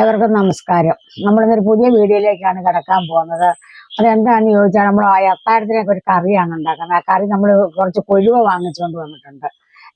ഏവർക്കും നമസ്കാരം. നമ്മളിന്നൊരു പുതിയ വീഡിയോയിലേക്കാണ് കിടക്കാൻ പോകുന്നത്. അതെന്താണെന്ന് ചോദിച്ചാൽ നമ്മൾ ആ അത്താഴത്തിനൊക്കെ ഒരു കറിയാണ് ഉണ്ടാക്കുന്നത്. ആ കറി നമ്മൾ കുറച്ച് കൊഴുവ വാങ്ങിച്ചുകൊണ്ട് വന്നിട്ടുണ്ട്.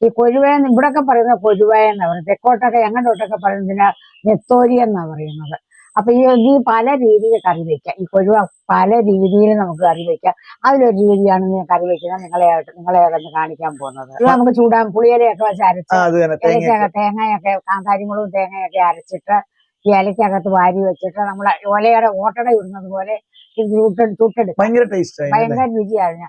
ഈ കൊഴുവ ഇവിടെയൊക്കെ പറയുന്നത് കൊഴുവ എന്നാണ് പറയുന്നത്. തെക്കോട്ടൊക്കെ ഞങ്ങളോട്ടൊക്കെ പറയുന്നതിന് നെത്തോരി എന്നാണ് പറയുന്നത്. അപ്പൊ ഈ പല രീതിയിൽ കറി വയ്ക്കാം. ഈ കൊഴുവ പല രീതിയിൽ നമുക്ക് കറി വയ്ക്കാം. അതിലൊരു രീതിയാണ് കറി വയ്ക്കുന്നത് നിങ്ങളെ അതൊന്ന് കാണിക്കാൻ പോകുന്നത്. ഇത് നമുക്ക് ചൂടാൻ പുളിയിലയൊക്കെ വെച്ച് അരച്ച് ഇലയ്ക്കൊക്കെ തേങ്ങയൊക്കെ കാന്താരിമുളകും തേങ്ങയൊക്കെ അരച്ചിട്ട് ഈ ഇലയ്ക്കകത്ത് വാരി വെച്ചിട്ട് നമ്മളെ ഒലയുടെ ഓട്ടട ഇടുന്നത് പോലെ ഇത് ചുട്ടെടുക്കും. ഭയങ്കര രുചിയാണ്.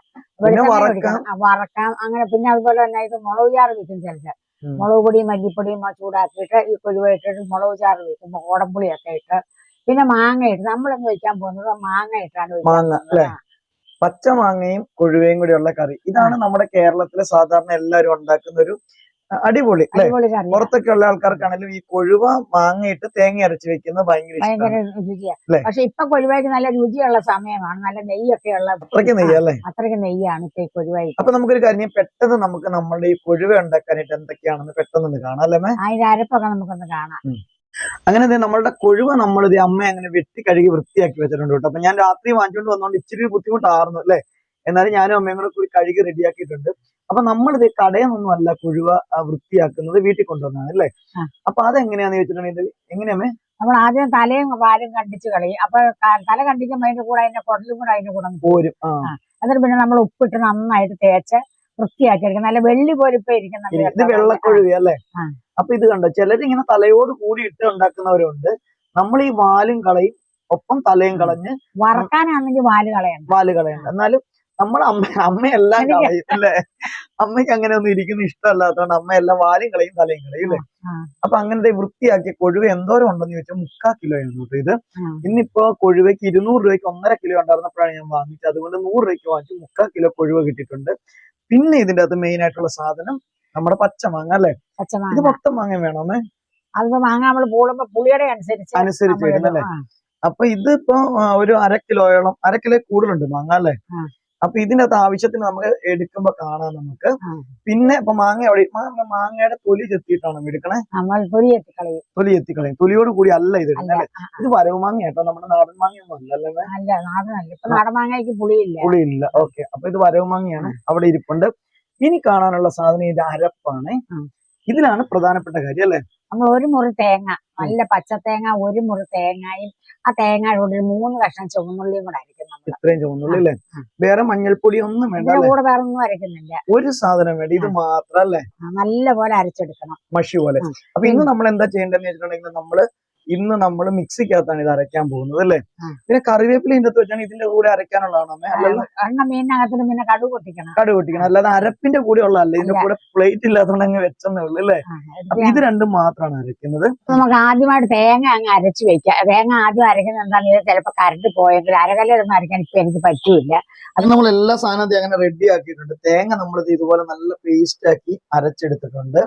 വറക്കാം. അങ്ങനെ പിന്നെ അതുപോലെ തന്നെ ഇത് മുളക് ചാറ് വെക്കും. ചിലത് മുളക് പൊടിയും മല്ലിപ്പൊടിയും ചൂടാക്കിയിട്ട് ഈ കൊഴുവ ഇട്ടിട്ട് മുളക് ചാറ് വെക്കും. ഓടമ്പുളിയൊക്കെ ഇട്ട് പിന്നെ മാങ്ങ ഇട്ട് നമ്മളൊന്ന് വെക്കാൻ പോകുന്നത് മാങ്ങ ഇട്ടാണ്. പച്ച മാങ്ങയും കൊഴുവയും കൂടിയുള്ള കറി. ഇതാണ് നമ്മുടെ കേരളത്തിലെ സാധാരണ എല്ലാവരും ഉണ്ടാക്കുന്ന ഒരു അടിപൊളി അല്ലെ. പുറത്തൊക്കെ ഉള്ള ആൾക്കാർക്കാണെങ്കിലും ഈ കൊഴുവ മാങ്ങയിട്ട് തേങ്ങ അരച്ച് വെക്കുന്നത് ഭയങ്കര രുചിയാണ്. പക്ഷെ ഇപ്പൊ കൊഴുവയ്ക്ക് നല്ല രുചിയുള്ള സമയമാണ്. നല്ല നെയ്യൊക്കെ ഉള്ള അത്രയ്ക്ക് നെയ്യാണ് ഇപ്പൊ ഈ കൊഴുവയ്ക്ക്. അപ്പൊ നമുക്കൊരു കാര്യം പെട്ടെന്ന് നമുക്ക് നമ്മുടെ ഈ കൊഴുവ ഉണ്ടാക്കാനായിട്ട് എന്തൊക്കെയാണെന്ന് പെട്ടെന്ന് കാണാം അല്ലേ? അതിന്റെ അരപ്പൊക്കെ നമുക്കൊന്ന് കാണാം. അങ്ങനെ നമ്മളുടെ കൊഴുവ നമ്മളിത് അമ്മ അങ്ങനെ വെട്ടി കഴുകി വൃത്തിയാക്കി വെച്ചിട്ടുണ്ട് കേട്ടോ. അപ്പൊ ഞാൻ രാത്രി വാങ്ങിച്ചുകൊണ്ട് വന്നോണ്ട് ഇച്ചിരി ബുദ്ധിമുട്ടായിരുന്നു അല്ലെ. എന്നാലും ഞാനും അമ്മയും കൂടെ കൂടി കഴുകി റെഡിയാക്കിയിട്ടുണ്ട്. അപ്പൊ നമ്മളിത് കടയൊന്നും അല്ല കൊഴുവ വൃത്തിയാക്കുന്നത്, വീട്ടിൽ കൊണ്ടുവന്നാണ് അല്ലേ. അപ്പൊ അതെങ്ങനെയാന്ന് ചോദിച്ചിട്ടുണ്ടെങ്കിൽ എങ്ങനെയാമേ? നമ്മൾ ആദ്യം തലയും വാലും കണ്ടിച്ച് കളയും. അപ്പൊ തല കണ്ടിക്കുമ്പോ അതിന്റെ കൂടെ അതിന്റെ കുടലും കൂടെ അതിന്റെ കൂടെ പോരും. എന്നിട്ട് പിന്നെ നമ്മൾ ഉപ്പിട്ട് നന്നായിട്ട് തേച്ച് വൃത്തിയാക്കി എടുക്കും. നല്ല വെള്ളി പോലിപ്പോ ഇരിക്കുന്ന ഇത് വെള്ളക്കൊഴുവ അല്ലേ. അപ്പൊ ഇത് കണ്ടോ, ചിലരിങ്ങനെ തലയോട് കൂടി ഇട്ട് ഉണ്ടാക്കുന്നവരുണ്ട്. നമ്മൾ ഈ വാലും കളയും, ഒപ്പം തലയും കളഞ്ഞ് വറക്കാനാണെങ്കിൽ വാല് കളയണ്ട. എന്നാലും നമ്മുടെ അമ്മയെല്ലാം കളയും അല്ലേ. അമ്മയ്ക്ക് അങ്ങനെ ഒന്നും ഇരിക്കുന്ന ഇഷ്ടമല്ലാത്തതുകൊണ്ട് അമ്മയെല്ലാം വാലും കളയും തലയും കളയും അല്ലേ. അപ്പൊ അങ്ങനത്തെ വൃത്തിയാക്കിയ കൊഴുവ എന്തോരം ഉണ്ടെന്ന് ചോദിച്ചാൽ 3/4 കിലോയാണ് കേട്ടോ ഇത്. ഇന്നിപ്പോ കൊഴുവയ്ക്ക് 200 രൂപയ്ക്ക് 1.5 കിലോ ഉണ്ടായിരുന്നപ്പോഴാണ് ഞാൻ വാങ്ങിച്ചത്. അതുകൊണ്ട് 100 രൂപയ്ക്ക് വാങ്ങിച്ചു 3/4 കിലോ കൊഴുവ കിട്ടിയിട്ടുണ്ട്. പിന്നെ ഇതിന്റെ അകത്ത് മെയിൻ ആയിട്ടുള്ള സാധനം നമ്മുടെ പച്ചമാങ്ങ അല്ലേ. ഇത് മൊത്തം മാങ്ങ വേണമേ? അത് മാങ്ങ നമ്മൾ പൂളുമ്പോ പുളിയുടെ അനുസരിച്ച് ഇടുന്നല്ലേ. അപ്പൊ ഇതിപ്പോ ഒരു 1/2 കിലോയോളം, 1/2 കിലോ കൂടുതലുണ്ട് മാങ്ങ അല്ലേ. അപ്പൊ ഇതിന്റെ അകത്ത് ആവശ്യത്തിന് നമുക്ക് എടുക്കുമ്പോ കാണാം നമുക്ക്. പിന്നെ ഇപ്പൊ മാങ്ങയുടെ തൊലി ചെത്തിയിട്ടാണ് എടുക്കണേ. തൊലി ചെത്തിക്കളയും. തൊലിയോട് കൂടി അല്ല ഇത് ഇടുന്നത് അല്ലേ. ഇത് വരവ് മാങ്ങ കേട്ടോ, നമ്മുടെ നാടൻ മാങ്ങയൊന്നും അല്ലല്ലേ. പുളിയില്ല. ഓക്കെ. അപ്പൊ ഇത് വരവ് മാങ്ങയാണ്, അവിടെ ഇരിപ്പുണ്ട്. ഇനി കാണാനുള്ള സാധനം ഇത് അരപ്പാണ്. ഇതിലാണ് പ്രധാനപ്പെട്ട കാര്യം അല്ലെ. നമ്മൾ ഒരു മുറി തേങ്ങ, നല്ല പച്ചത്തേങ്ങ, ഒരു മുറി തേങ്ങയും ആ തേങ്ങയുടെ കൂടെ 3 കഷ്ണം ചുവന്നുള്ളിയും കൂടെ അരയ്ക്കും. ഇത്രയും ചുവന്നുള്ളി അല്ലേ. വേറെ മഞ്ഞൾപ്പൊടി ഒന്നും വേണ്ട, കൂടെ വേറെ ഒന്നും അരയ്ക്കുന്നില്ല. ഒരു സാധനം വേണ്ട, ഇത് മാത്രം അല്ലേ. നല്ല പോലെ അരച്ചെടുക്കണം, മഷി പോലെ. അപ്പൊ ഇന്ന് നമ്മൾ എന്താ ചെയ്യേണ്ടതെന്ന് വെച്ചിട്ടുണ്ടെങ്കിൽ ഇന്ന് നമ്മൾ മിക്സിക്കകത്താണ് ഇത് അരയ്ക്കാൻ പോകുന്നത് അല്ലേ. പിന്നെ കറിവേപ്പില ഇതിന്റെ അകത്ത് വെച്ചാൽ ഇതിന്റെ കൂടെ അരയ്ക്കാനുള്ളതാണോ? മീനകത്തിന് പിന്നെ കടുക് പൊട്ടിക്കണം. അല്ലാതെ അരപ്പിന്റെ കൂടെ ഉള്ളതല്ല. ഇതിന്റെ കൂടെ പ്ലേറ്റ് ഇല്ലാത്തതുകൊണ്ട് അങ്ങ് വെച്ചെന്നേ ഉള്ളു അല്ലേ. അപ്പൊ ഇത് രണ്ടും മാത്രമാണ് അരയ്ക്കുന്നത്. നമുക്ക് ആദ്യമായിട്ട് തേങ്ങ അങ്ങ് അരച്ചു വെക്കാം. തേങ്ങ ആദ്യം അരയ്ക്കുന്നത് എന്താണെന്ന് വെച്ചാൽ ചിലപ്പോൾ കറണ്ട് പോയെങ്കിൽ അരകല്ലൊന്നും അരയ്ക്കാൻ ഇപ്പൊ എനിക്ക് പറ്റൂല. അത് നമ്മൾ എല്ലാ സാധനവും അങ്ങനെ റെഡി ആക്കിയിട്ടുണ്ട്. തേങ്ങ നമ്മളിത് ഇതുപോലെ നല്ല പേസ്റ്റ് ആക്കി അരച്ചെടുത്തിട്ടുണ്ട്.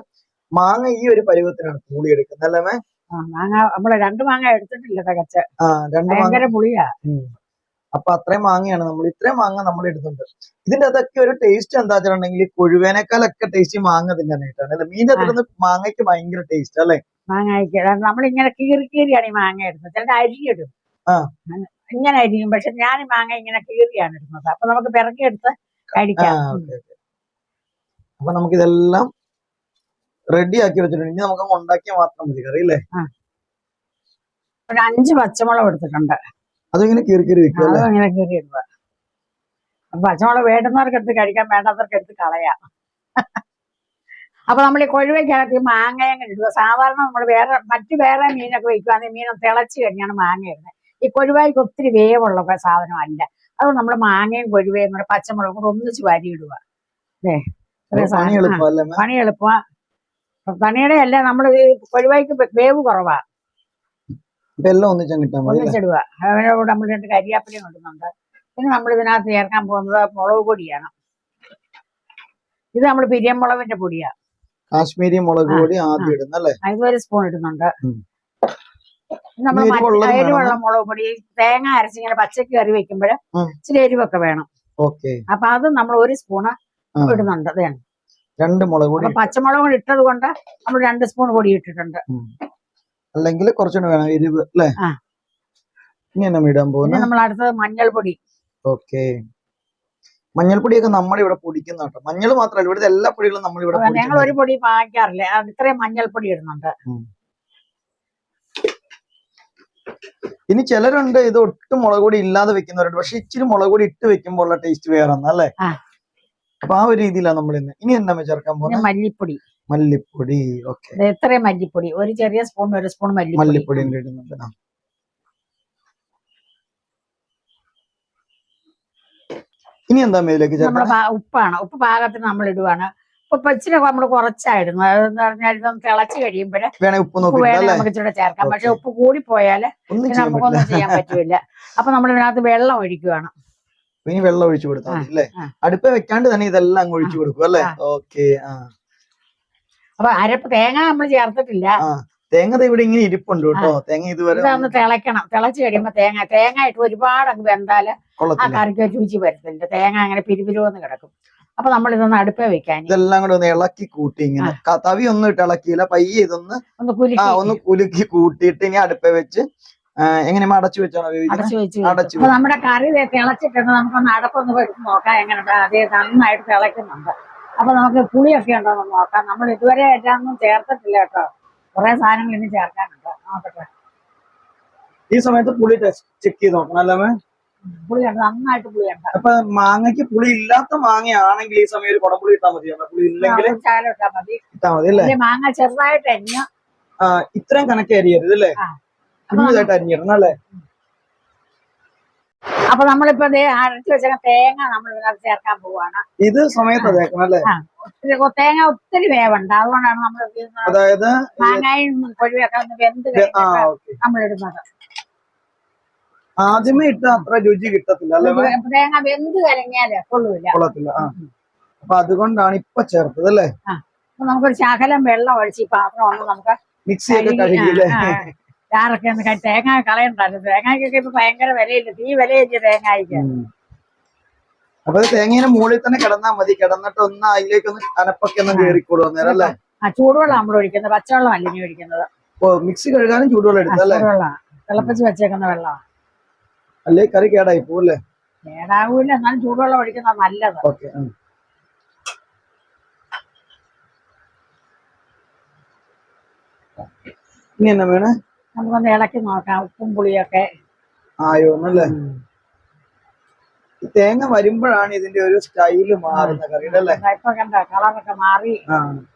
മാങ്ങ ഈ ഒരു പരുവത്തിനാണ് പൂളി എടുക്കുന്നത് അല്ലേ. മാങ്ങ നമ്മള് 2 മാങ്ങ എടുത്തിട്ടില്ല, തികച്ച് ഭയങ്കര പുളിയാ. അപ്പൊ അത്രയും മാങ്ങയാണ് ഇത്രയും മാങ്ങ നമ്മൾ എടുത്തിട്ടുണ്ട്. ഇതിന്റെ അതൊക്കെ ഒരു ടേസ്റ്റ് എന്താ വെച്ചിട്ടുണ്ടെങ്കിൽ കൊഴുവേനേക്കാളൊക്കെ ടേസ്റ്റ് മാങ്ങ തിന്നാനായിട്ടാണ് അല്ലെ. മീൻ്റെ അകത്ത് മാങ്ങയ്ക്ക് ഭയങ്കര ടേസ്റ്റ് അല്ലെ. മാങ്ങയ്ക്ക് നമ്മളിങ്ങനെ കീറിയാണ് ഈ മാങ്ങ ഇടുന്നത്. ചിലത് അരിയിടും, ഇങ്ങനെ അരിയും. പക്ഷെ ഞാൻ ഈ മാങ്ങ ഇങ്ങനെ കീറിയാണ് ഇടുന്നത്. അപ്പൊ നമുക്ക് പിറക്കിയെടുത്ത് കഴിക്കാം. അപ്പൊ നമുക്കിതെല്ലാം റെഡി ആക്കി വെച്ചിട്ടുണ്ട്. ഇനി നമുക്ക് ഉണ്ടാക്കിയാൽ മാത്രം മതി കറി അല്ലേ. ഒരു 5 പച്ചമുളക് എടുത്തിട്ടുണ്ട്. അതിങ്ങനെ കീറി വെക്കുക. അങ്ങനെ കീറി ഇടുക. പച്ചമുളക് വേണ്ടുന്നവർക്ക് എടുത്ത് കഴിക്കാം, വേണ്ടാത്തവർക്ക് എടുത്ത് കളയാം. അപ്പൊ നമ്മൾ ഈ കൊഴുവയ്ക്കകത്ത് ഈ മാങ്ങയങ്ങ് ഇടുക. സാധാരണ നമ്മൾ മറ്റു വേറെ മീനൊക്കെ വയ്ക്കുകയാണെങ്കിൽ മീൻ തിളച്ച് കഴിഞ്ഞാണ് മാങ്ങ ഇടുന്നത്. ഈ കൊഴുവയ്ക്ക് ഒത്തിരി വേവുള്ള സാധനമല്ല. അതുകൊണ്ട് നമ്മൾ മാങ്ങയും കൊഴുവയും കൂടെ പച്ചമുളകും കൂടെ ഒന്നിച്ച് വാരി ഇടുക. പണി എളുപ്പമാ. പണിയുടെ അല്ല, നമ്മൾ കൊഴുവയ്ക്ക് വേവ് കുറവാ. ഒന്നിച്ചിടുക. അതിനോട് നമ്മൾ 2 കരിയാപ്പിലയും ഇടുന്നുണ്ട്. പിന്നെ നമ്മൾ ഇതിനകത്ത് ചേർക്കാൻ പോകുന്നത് മുളക് പൊടിയാണ്. ഇത് നമ്മൾ പിരിയമുളകിന്റെ പൊടിയാ, കാശ്മീരി മുളക് പൊടി ആദ്യം ഇടുന്നല്ലേ. ഇത് 1 സ്പൂൺ ഇടുന്നുണ്ട്. നമ്മൾ എരിവുള്ള മുളക് പൊടി തേങ്ങ അരച്ചിങ്ങനെ പച്ചക്ക് കറി വെക്കുമ്പോൾ ഇച്ചിരി എരിവൊക്കെ വേണം. അപ്പൊ അത് നമ്മൾ 1 സ്പൂണ് ഇടുന്നുണ്ട്. അതാണ് 2 മുളക് പൊടി. പച്ചമുളക് കൂടി ഇട്ടത് കൊണ്ട് നമ്മൾ 2 സ്പൂൺ പൊടി ഇട്ടിട്ടുണ്ട്. അല്ലെങ്കിൽ കുറച്ചുകൂടെ വേണം എരിവ് അല്ലെ? ആ. ഇനി എന്നാ ഇടാൻ പിന്നെ പോകുന്നത്? നമ്മൾ അടുത്തത് മഞ്ഞൾപ്പൊടി. ഓക്കെ. മഞ്ഞൾപ്പൊടിയൊക്കെ നമ്മളിവിടെ പൊടിക്കുന്ന കേട്ടോ. മഞ്ഞൾ മാത്രമല്ല, ഇവിടുത്തെ എല്ലാ പൊടികളും നമ്മളിവിടെ ഞങ്ങൾ ഒരു പൊടി വാങ്ങിക്കാറില്ല, ഇത്രയും മഞ്ഞൾപ്പൊടി ഇടുന്നുണ്ട്. ഇനി ചിലരുണ്ട് ഇത് ഒട്ടും മുളക് പൊടി ഇല്ലാതെ വെക്കുന്നവരുണ്ട്, പക്ഷെ ഇച്ചിരി മുളക് പൊടി ഇട്ട് വെക്കുമ്പോൾ ഉള്ള ടേസ്റ്റ് വേറെ അല്ലേ? അപ്പൊ ആ ഒരു രീതിയിലാണ് നമ്മൾ ഇന്ന്. ഇനി എന്താ ചേർക്കാൻ പോകുന്നത്? മല്ലിപ്പൊടി. മല്ലിപ്പൊടി. ഓക്കെ. ഇത്രയും മല്ലിപ്പൊടി, ഒരു ചെറിയ സ്പൂൺ, ഒരു സ്പൂൺ മല്ലിപ്പൊടി ഇടുന്നുണ്ട്. ഇനി എന്താ ഇതിലേക്ക് ചേർക്കാൻ? ഉപ്പാണ്. ഉപ്പ് പാകത്തിന് നമ്മൾ ഇടുവാണ്. ഉപ്പ് ഇച്ചിരി നമ്മൾ കുറച്ചായിരുന്നു, അതെന്ന് പറഞ്ഞാൽ ഇതൊന്ന് തിളച്ച് കഴിയുമ്പോഴേ ഉപ്പ് വേണേ നമുക്ക് ഇച്ചിരി ചേർക്കാം. പക്ഷെ ഉപ്പ് കൂടി പോയാല് നമുക്കൊന്നും ചെയ്യാൻ പറ്റൂല. അപ്പൊ നമ്മൾ ഇതിനകത്ത് വെള്ളം ഒഴിക്കുവാണ്. ഇനി വെള്ളം ഒഴിച്ചു കൊടുത്താൽ മതി അല്ലേ? അടുപ്പ് വെക്കാണ്ട് തന്നെ ഇതെല്ലാം ഒഴിച്ചു കൊടുക്കും അല്ലേ? ഓക്കെ. അപ്പൊ അരപ്പ് തേങ്ങ നമ്മൾ ചേർത്തിട്ടില്ല. തേങ്ങ ഇവിടെ ഇങ്ങനെ ഇരിപ്പുണ്ട് കേട്ടോ. തേങ്ങ ഇതുവരെ ഇതൊന്ന് തിളക്കണം. തിളച്ച് കഴിയുമ്പോ തേങ്ങ ഇട്ട് ഒരുപാട് അങ്ങ് വെന്താല് ആ കറിക്ക് രുചി വരുത്തില്ല. തേങ്ങ അങ്ങനെ പിരിപിരുവെന്ന് കിടക്കും. അപ്പൊ നമ്മൾ ഇതൊന്ന് അടുപ്പേ വെക്കാൻ ഇതെല്ലാം കൂടെ ഒന്ന് ഇളക്കി കൂട്ടി, ഇങ്ങനെ തവി ഒന്നും ഇട്ട് ഇളക്കിയില്ല, പയ്യെ ഇതൊന്ന് ഒന്ന് കുലുക്കി കൂട്ടിയിട്ട് ഇനി അടുപ്പേ വെച്ച് എങ്ങനെ അടച്ചു വെച്ചാണോ? അടച്ചു വെച്ച്. അപ്പൊ നമ്മുടെ കറി തിളച്ചിട്ടുണ്ട്. നമുക്കൊന്ന് അടപ്പൊന്ന് എടുത്ത് നോക്കാം എങ്ങനെ. അതേ നന്നായിട്ട് തിളയ്ക്കുന്നുണ്ട്. അപ്പൊ നമുക്ക് പുളിയൊക്കെ ഉണ്ടോ എന്ന് നോക്കാം. നമ്മൾ ഇതുവരെ എല്ലാം ഒന്നും ചേർത്തിട്ടില്ല കേട്ടോ. കുറെ സാധനങ്ങൾ ഇനി ചേർക്കാനുണ്ട്. നോക്കട്ടെ. ഈ സമയത്ത് പുളി ചെക്ക് ചെയ്ത് നോക്കണം അല്ലേ? പുളിയുണ്ട്, നന്നായിട്ട് പുളിയുണ്ട്. അപ്പൊ മാങ്ങയ്ക്ക് പുളി ഇല്ലാത്ത മാങ്ങയാണെങ്കിൽ ഈ സമയം ഒരു കുടംപുളി ഇട്ടാൽ മതി. പുളി ഇല്ലെങ്കിൽ ഇട്ടാൽ മതി. അല്ലേ? മാങ്ങ ചെറുതായിട്ട് അരിഞ്ഞ ഇത്രയും കണക്ക് അരിയരുത് അല്ലേ? കുഞ്ഞതായിട്ട് അരിഞ്ഞിടണം അല്ലേ? അപ്പൊ നമ്മളിപ്പോ അരച്ചു വെച്ച തേങ്ങ നമ്മൾ ഇതിനകത്ത് ചേർക്കാൻ പോവാണ്. ഇത് സമയത്ത് തേക്കണം അല്ലേ? തേങ്ങ ഒത്തിരി വേവണ്ട, അതുകൊണ്ടാണ് നമ്മൾ അതായത് മാങ്ങയും കൊഴുവൊക്കെ ഒന്ന് വെന്ത് നമ്മൾ ഇടുന്നത്. ആദ്യമേ ഇട്ട അത്ര രുചി കിട്ടത്തില്ല അല്ലേ? തേങ്ങ വെന്ത് കലങ്ങിയാല് കൊള്ളത്തില്ല. അപ്പൊ അതുകൊണ്ടാണ് ഇപ്പൊ ചേർത്തത് അല്ലേ? നമുക്കൊരു ശകലം വെള്ളം ഒഴിച്ച് ഈ പാത്രം ഒന്ന് നമുക്ക് മിക്സി ഒക്കെ കഴുകിയില്ലേ? ചാറൊക്കെ ഒന്ന് തേങ്ങ കളയണ്ടല്ലോ. തേങ്ങയ്ക്കൊക്കെ ഇപ്പൊ ഭയങ്കര വിലയില്ല, തീ വിലയില്ല തേങ്ങയ്ക്ക്. അപ്പൊ തേങ്ങയുടെ മുകളിൽ തന്നെ കിടന്നാൽ മതി. കിടന്നിട്ട് ഒന്ന് അതിലേക്ക് ഒന്ന് അനപ്പൊക്കെ ഒന്ന് കയറിക്കോളൂ അന്നേരം അല്ലേ? ചൂടുവെള്ളം നമ്മൾ ഒഴിക്കുന്നത്, പച്ചവെള്ളം അല്ല ഇനി ഒഴിക്കുന്നത്. മിക്സി കഴുകാനും ചൂടുവെള്ളം എടുത്തല്ലേ? തിളപ്പിച്ച് വെച്ചേക്കുന്ന വെള്ളമാണ്. അല്ലേ കറി കേടായി പോവല്ലേ? കേടാവൂല, എന്നാലും ചൂടുവെള്ളം ഒഴിക്കുന്നത് നല്ലത്. ഓക്കെ. ഇനി എന്നാ വേണേ? നമുക്കൊന്ന് ഇളക്കി നോക്കാം ഉപ്പും പുളിയൊക്കെ ആയോന്നല്ലേ? തേങ്ങ വരുമ്പോഴാണ് ഇതിന്റെ ഒരു സ്റ്റൈല് മാറുന്ന കറിയുടെ അല്ലേ? ഇപ്പൊ കണ്ട കളറൊക്കെ മാറി.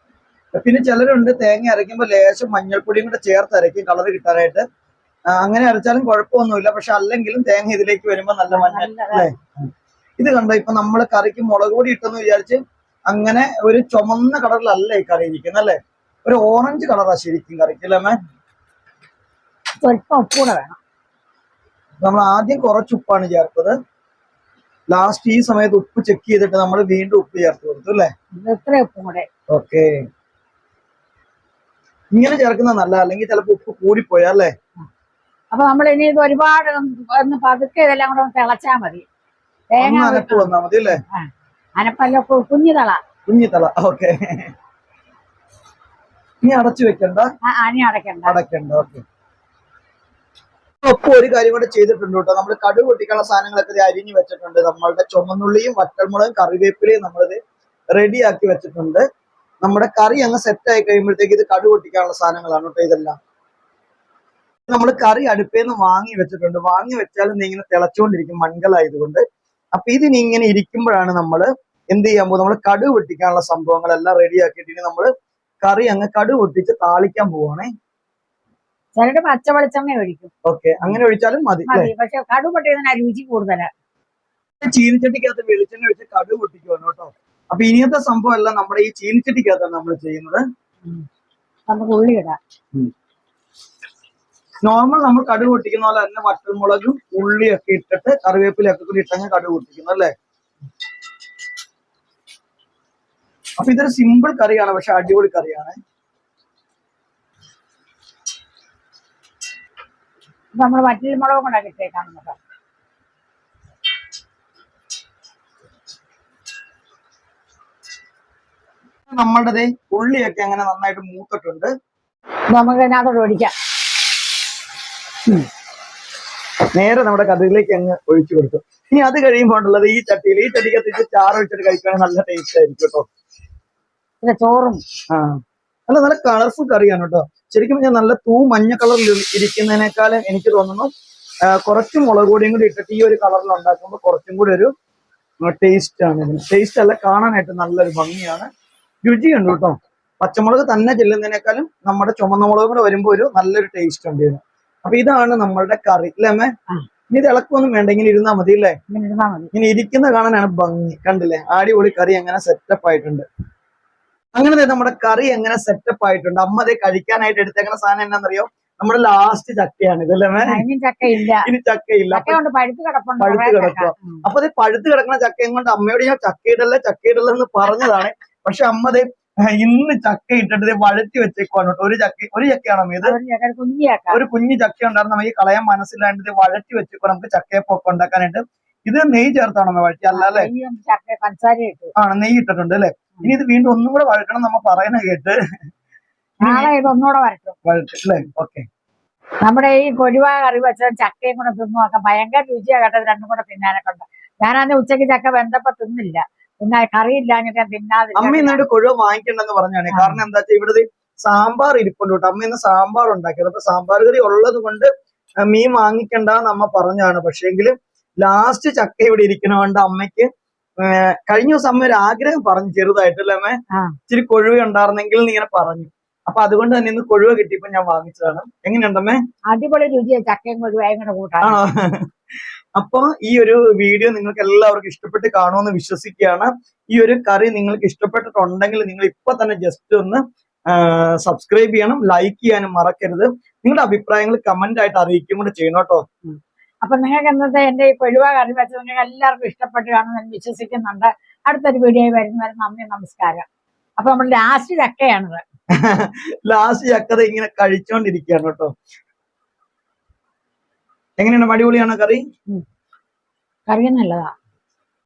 പിന്നെ ചിലരുണ്ട് തേങ്ങ അരയ്ക്കുമ്പോ ലേശം മഞ്ഞൾപ്പൊടിയും കൂടെ ചേർത്ത് അരയ്ക്കും കളർ കിട്ടാനായിട്ട്. അങ്ങനെ അരച്ചാലും കുഴപ്പമൊന്നുമില്ല. പക്ഷെ അല്ലെങ്കിലും തേങ്ങ ഇതിലേക്ക് വരുമ്പോ നല്ല മഞ്ഞൾ അല്ലേ? ഇത് കണ്ടോ, ഇപ്പൊ നമ്മള് കറിക്ക് മുളക് പൊടി ഇട്ടെന്ന് വിചാരിച്ച് അങ്ങനെ ഒരു ചുമന്ന കളറിലല്ല ഈ കറി ഇരിക്കുന്നത് അല്ലേ? ഒരു ഓറഞ്ച് കളറാ ശരിക്കും കറിക്ക് അല്ലേ? സ്വല്പം ഉപ്പൂടെ വേണം. നമ്മൾ ആദ്യം കുറച്ച് ഉപ്പാണ് ചേർത്തത്. ലാസ്റ്റ് ഈ സമയത്ത് ഉപ്പ് ചെക്ക് ചെയ്തിട്ട് നമ്മൾ വീണ്ടും ഉപ്പ് ചേർത്ത് കൊടുത്തു അല്ലേ? ഇത്ര ഉപ്പും കൂടെ. ഓക്കെ. ഇങ്ങനെ ചേർക്കുന്ന നല്ല, അല്ലെങ്കിൽ ചിലപ്പോ ഉപ്പ് കൂടിപ്പോയല്ലേ? അപ്പൊ നമ്മൾ ഇനി ഇത് ഒരുപാട് ഒന്ന് പതുക്കെ ഇതെല്ലാം കൂടെ തിളച്ചാ മതി. തേങ്ങ അനപ്പ് വന്നാ മതി അല്ലേ? അനപ്പല്ല, കുഞ്ഞിതള. ഓക്കെ. ഇനി അടച്ചു വെക്കണ്ട? ഇനി അടക്കണ്ട. ഓക്കെ. ഒപ്പം ഒരു കാര്യം കൂടെ ചെയ്തിട്ടുണ്ട് കേട്ടോ. നമ്മൾ കടുക് പൊട്ടിക്കാനുള്ള സാധനങ്ങളൊക്കെ അരിഞ്ഞു വെച്ചിട്ടുണ്ട്. നമ്മളുടെ ചുമന്നുള്ളിയും വറ്റൽമുളകും കറിവേപ്പിലയും നമ്മളിത് റെഡിയാക്കി വെച്ചിട്ടുണ്ട്. നമ്മുടെ കറി അങ്ങ് സെറ്റ് ആയി കഴിയുമ്പോഴത്തേക്ക് ഇത് കടുക് പൊട്ടിക്കാനുള്ള സാധനങ്ങളാണ് കേട്ടോ ഇതെല്ലാം. നമ്മൾ കറി അടുപ്പേന്ന് വാങ്ങി വെച്ചിട്ടുണ്ട്. വാങ്ങി വെച്ചാലും ഇങ്ങനെ തിളച്ചുകൊണ്ടിരിക്കും മൺകലായതുകൊണ്ട്. അപ്പൊ ഇതിനി ഇങ്ങനെ ഇരിക്കുമ്പോഴാണ് നമ്മൾ എന്ത് ചെയ്യാൻ പോകും? നമ്മൾ കടുക് പൊട്ടിക്കാനുള്ള സംഭവങ്ങളെല്ലാം റെഡിയാക്കിയിട്ട് നമ്മൾ കറി അങ്ങ് കടുക് പൊട്ടിച്ച് താളിക്കാൻ പോവാണേ. ചിലര് പച്ച വെളിച്ചെണ്ണ ഒഴിക്കും. ഓക്കെ, അങ്ങനെ ഒഴിച്ചാലും മതി. പക്ഷെ കടുക് പൊട്ടിയതിന് രുചി കൂടുതലാണ്. ചീനിച്ചട്ടിക്കകത്ത് വെളിച്ചെണ്ണ ഒഴിച്ച് കടുക് പൊട്ടിക്കുവാണ് കേട്ടോ. അപ്പൊ ഇനിയത്തെ സംഭവം എല്ലാം നമ്മുടെ ഈ ചീനിച്ചട്ടിക്കകത്താണ് നമ്മൾ ചെയ്യുന്നത്. നമുക്ക് ഉള്ളി ഇടാം. നോർമൽ നമ്മൾ കടുക് പൊട്ടിക്കുന്ന പോലെ തന്നെ വറ്റൽമുളകും ഉള്ളിയൊക്കെ ഇട്ടിട്ട് കറിവേപ്പിലൊക്കെ കൂടി ഇട്ടങ്ങ് കടുക് പൊട്ടിക്കുന്നു അല്ലേ? അപ്പൊ ഇതൊരു സിമ്പിൾ കറിയാണ്, പക്ഷെ അടിപൊളി കറിയാണ്. നമ്മൾ വറ്റൽമുളകും കൂടെ ഇട്ടേക്കാം. നമുക്ക് നമ്മളുടെ ഉള്ളിയൊക്കെ അങ്ങനെ നന്നായിട്ട് മൂത്തിട്ടുണ്ട്. നമുക്ക് ഇതിനകത്തോട്ട് ഒഴിക്കാം. നേരെ നമ്മുടെ കറിയിലേക്ക് അങ്ങ് ഒഴിച്ചു കൊടുത്തു. ഇനി അത് കഴിയുമ്പോൾ ഉള്ളത് ഈ ചട്ടിക്കകത്തേക്ക് ചാറ് ഒഴിച്ചിട്ട് കഴിക്കുകയാണെങ്കിൽ നല്ല ടേസ്റ്റ് ആയിരിക്കും കേട്ടോ. പിന്നെ ചോറും നല്ല കളർഫുൾ കറിയാണ് കേട്ടോ. ശരിക്കും ഞാൻ നല്ല മഞ്ഞ കളറിൽ ഇരിക്കുന്നതിനേക്കാളും എനിക്ക് തോന്നുന്നു കുറച്ച് മുളക് പൊടിയും കൂടി ഇട്ടിട്ട് ഈ ഒരു കളറിൽ ഉണ്ടാക്കുമ്പോൾ കുറച്ചും കൂടി ഒരു ടേസ്റ്റ് ആണ്. ടേസ്റ്റ് അല്ല, കാണാനായിട്ട് നല്ലൊരു ഭംഗിയാണ്, രുചിയുണ്ട് കേട്ടോ. പച്ചമുളക് തന്നെ ചെല്ലുന്നതിനേക്കാളും നമ്മുടെ ചുമന്ന മുളക് കൂടെ വരുമ്പോൾ ഒരു നല്ലൊരു ടേസ്റ്റ് ഉണ്ട് ഇതിന്. അപ്പൊ ഇതാണ് നമ്മളുടെ കറി അല്ലേ അമ്മേ? ഇനി ഇത് ഇളക്കൊന്നും വേണ്ട, ഇങ്ങനെ ഇരുന്നാ മതി അല്ലേ? ഇങ്ങനെ ഇരിക്കുന്ന കാണാനാണ് ഭംഗി. കണ്ടില്ലേ അടിപൊളി കറി എങ്ങനെ സെറ്റപ്പ് ആയിട്ടുണ്ട്. അങ്ങനെ നമ്മുടെ കറി എങ്ങനെ സെറ്റപ്പ് ആയിട്ടുണ്ട്. അമ്മ അതേ കഴിക്കാനായിട്ട് എടുത്തേക്കുന്ന സാധനം എന്നാന്നറിയോ? നമ്മുടെ ലാസ്റ്റ് ചക്കയാണ് ഇതല്ലേ? ഇനി ചക്കയില്ല, പഴുത്ത് കിടക്കുക. അപ്പൊ അത് പഴുത്ത് കിടക്കുന്ന ചക്കയും കൊണ്ട് അമ്മയോട് ഞാൻ ചക്കയിടല്ല എന്ന് പറഞ്ഞതാണ്. പക്ഷെ അമ്മ അതേ ഇന്ന് ചക്ക ഇട്ടിട്ട് വഴറ്റി വെച്ചേക്കുവാണ് കേട്ടോ. ഒരു ചക്കയാണോ ഇത്? ഒരു കുഞ്ഞു ചക്ക ഉണ്ടായിരുന്നു, നമുക്ക് കളയാൻ മനസ്സിലാണ്ട് വഴറ്റി വെച്ചേക്കോ നമുക്ക് ചക്കയപ്പൊക്കെ ഉണ്ടാക്കാനായിട്ട്. ഇത് നെയ്യ് ചേർത്താണോ വഴറ്റി? അല്ല അല്ലേ? ആണ്, നെയ്യ് ഇട്ടിട്ടുണ്ട് അല്ലെ? ഇനി ഇത് വീണ്ടും ഒന്നും കൂടെ വഴറ്റണം നമ്മ പറയുന്ന കേട്ട്. വഴറ്റല്ലേ? ഓക്കെ. നമ്മുടെ ഈ കൊഴുവ കറി വെച്ച ചക്കയും കൂടെ തിന്നു നോക്കാം, ഭയങ്കര രുചിയാ കേട്ടത്. രണ്ടും കൂടെ തിന്നാനൊക്കെ ഉണ്ട്. ഞാനന്ന് ഉച്ചക്ക് ചക്ക വെന്തപ്പോ തിന്നില്ല, പിന്നെ കറിയില്ലാഞ്ഞിട്ട് ഞാൻ തിന്നാതില്ല. അമ്മ ഇന്നിട്ട് കൊഴുവ വാങ്ങിക്കണ്ടെന്ന് പറഞ്ഞാണ്. കാരണം എന്താ വെച്ചാൽ ഇവിടെ സാമ്പാർ ഇരിപ്പുണ്ട് കേട്ടോ. അമ്മ ഇന്ന് സാമ്പാർ ഉണ്ടാക്കിയത്. അപ്പൊ സാമ്പാർ കറി ഉള്ളത് കൊണ്ട് മീൻ വാങ്ങിക്കണ്ടെന്ന് അമ്മ പറഞ്ഞാണ്. പക്ഷേങ്കിൽ ലാസ്റ്റ് ചക്ക ഇവിടെ ഇരിക്കണോണ്ട് അമ്മയ്ക്ക് കഴിഞ്ഞ ദിവസം അമ്മ ഒരു ആഗ്രഹം പറഞ്ഞു ചെറുതായിട്ടല്ലേ അമ്മ? ഇച്ചിരി കൊഴുവ ഉണ്ടായിരുന്നെങ്കിൽ ഇങ്ങനെ പറഞ്ഞു. അപ്പൊ അതുകൊണ്ട് തന്നെ ഇന്ന് കൊഴുവ കിട്ടിയപ്പോ ഞാൻ വാങ്ങിച്ചതാണ്. എങ്ങനെയുണ്ടമ്മേ? അടിപൊളി രുചിയാ ചക്കയും കൊഴുവയും കൂടെ കൂട്ടാൻ. അപ്പൊ ഈ ഒരു വീഡിയോ നിങ്ങൾക്ക് എല്ലാവർക്കും ഇഷ്ടപ്പെട്ട് കാണുമെന്ന് വിശ്വസിക്കുകയാണ്. ഈ ഒരു കറി നിങ്ങൾക്ക് ഇഷ്ടപ്പെട്ടിട്ടുണ്ടെങ്കിൽ നിങ്ങൾ ഇപ്പൊ തന്നെ ജസ്റ്റ് ഒന്ന് സബ്സ്ക്രൈബ് ചെയ്യണം, ലൈക്ക് ചെയ്യാനും മറക്കരുത്. നിങ്ങളുടെ അഭിപ്രായങ്ങൾ കമന്റ് ആയിട്ട് അറിയിക്കും കൂടെ ചെയ്യണം കേട്ടോ. അപ്പൊ നിങ്ങൾക്ക് ഇന്നത്തെ എന്റെ ഈ കൊഴുവ കറി വെച്ചത് നിങ്ങൾക്ക് എല്ലാവർക്കും ഇഷ്ടപ്പെട്ട് കാണുമെന്ന് ഞാൻ വിശ്വസിക്കുന്നുണ്ട്. അടുത്തൊരു വീഡിയോ വരുന്നവരെ നന്ദി, നമസ്കാരം. അപ്പൊ നമ്മൾ ലാസ്റ്റ് ചക്കയാണിത്. ലാസ്റ്റ് ചക്കത ഇങ്ങനെ കഴിച്ചോണ്ടിരിക്കുകയാണ് കേട്ടോ. എങ്ങനെയാണ്? അടിപൊളിയാണോ കറി? കറി നല്ലതാ.